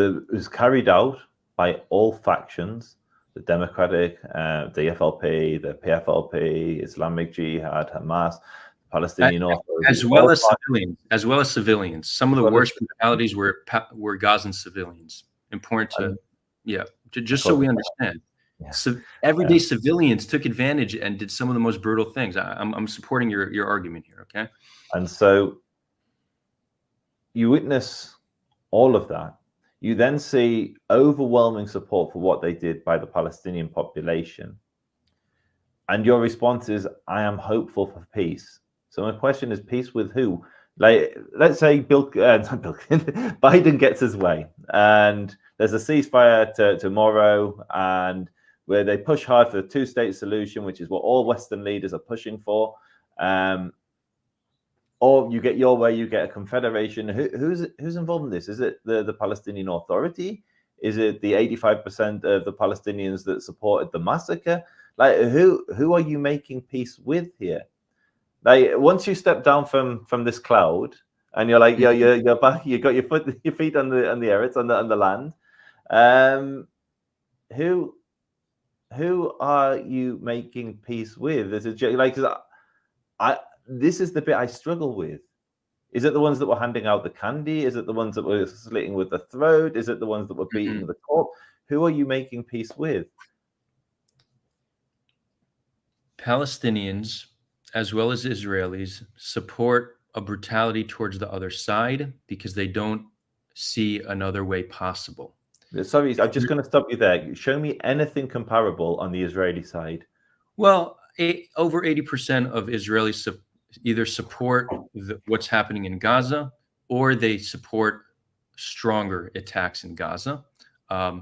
It was carried out by all factions, the Democratic, the FLP, the PFLP, Islamic Jihad, Hamas, Palestinian Authority. As well as civilians. Some of the worst brutalities were Gazan civilians. Important to, just so we understand. Yeah. So everyday civilians took advantage and did some of the most brutal things. I'm supporting your argument here, okay? And so you witness all of that. You then see overwhelming support for what they did by the Palestinian population. And your response is, I am hopeful for peace. So my question is, peace with who? Like, let's say Biden gets his way and there's a ceasefire tomorrow, and where they push hard for the two-state solution, which is what all Western leaders are pushing for. Or you get your way, you get a confederation. Who's involved in this? Is it the Palestinian Authority? Is it the 85% of the Palestinians that supported the massacre? Like, who are you making peace with here? Like, once you step down from this cloud and you're like, you're back, you got your feet on the earth, on the land. Who are you making peace with? This is the bit I struggle with. Is it the ones that were handing out the candy? Is it the ones that were slitting with the throat? Is it the ones that were beating the corpse? Who are you making peace with? Palestinians, as well as Israelis, support a brutality towards the other side because they don't see another way possible. Sorry, I'm just going to stop you there. Show me anything comparable on the Israeli side. Well, over 80% of Israelis either support what's happening in Gaza, or they support stronger attacks in Gaza.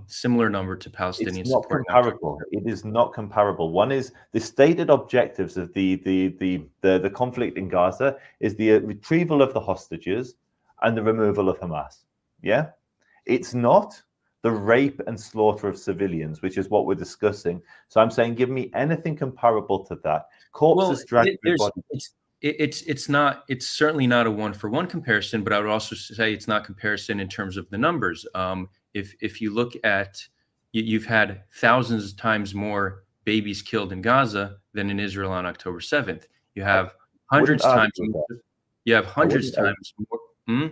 Similar number to Palestinians. It's not comparable. It is not comparable. One is the stated objectives of the conflict in Gaza is the retrieval of the hostages and the removal of Hamas. Yeah, it's not the rape and slaughter of civilians, which is what we're discussing. So I'm saying, give me anything comparable to that. Corpses dragged through bodies. It's certainly not a one-for-one comparison, but I would also say it's not comparison in terms of the numbers. If you look at, you've had thousands of times more babies killed in Gaza than in Israel on October 7th. You have hundreds times more. You have hundreds times more.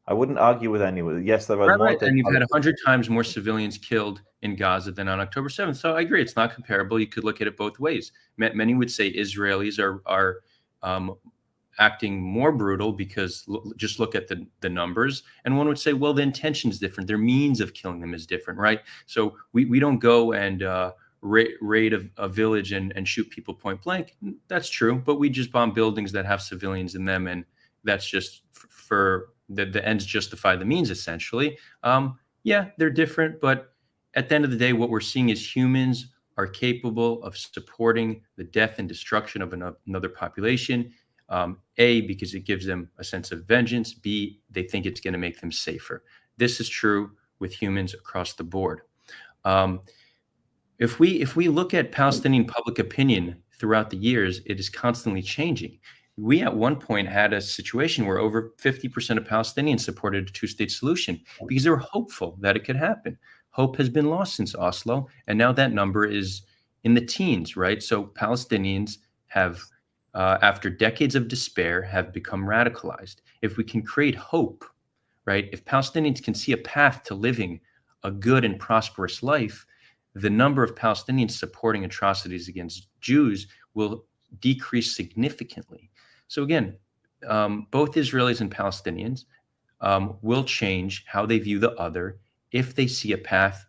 I wouldn't argue with anyone. Yes, there are more. Right. And you've had 100 times more civilians killed in Gaza than on October 7th. So I agree, it's not comparable. You could look at it both ways. Many would say Israelis are acting more brutal because just look at the numbers. And one would say, well, the intention is different. Their means of killing them is different, right? So we don't go and raid a village and shoot people point blank. That's true. But we just bomb buildings that have civilians in them. And that's just for the ends justify the means, essentially. Yeah, they're different. But at the end of the day, what we're seeing is humans are capable of supporting the death and destruction of another population. A, because it gives them a sense of vengeance. B, they think it's going to make them safer. This is true with humans across the board. If we look at Palestinian public opinion throughout the years, it is constantly changing. We at one point had a situation where over 50% of Palestinians supported a two-state solution because they were hopeful that it could happen. Hope has been lost since Oslo, and now that number is in the teens, right? So Palestinians have, after decades of despair, have become radicalized. If we can create hope, right? If Palestinians can see a path to living a good and prosperous life, the number of Palestinians supporting atrocities against Jews will decrease significantly. So again, both Israelis and Palestinians will change how they view the other if they see a path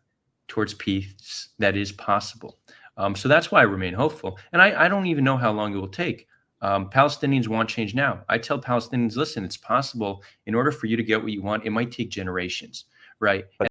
towards peace that is possible. So that's why I remain hopeful. And I don't even know how long it will take. Palestinians want change now. I tell Palestinians, listen, it's possible. In order for you to get what you want, it might take generations, right?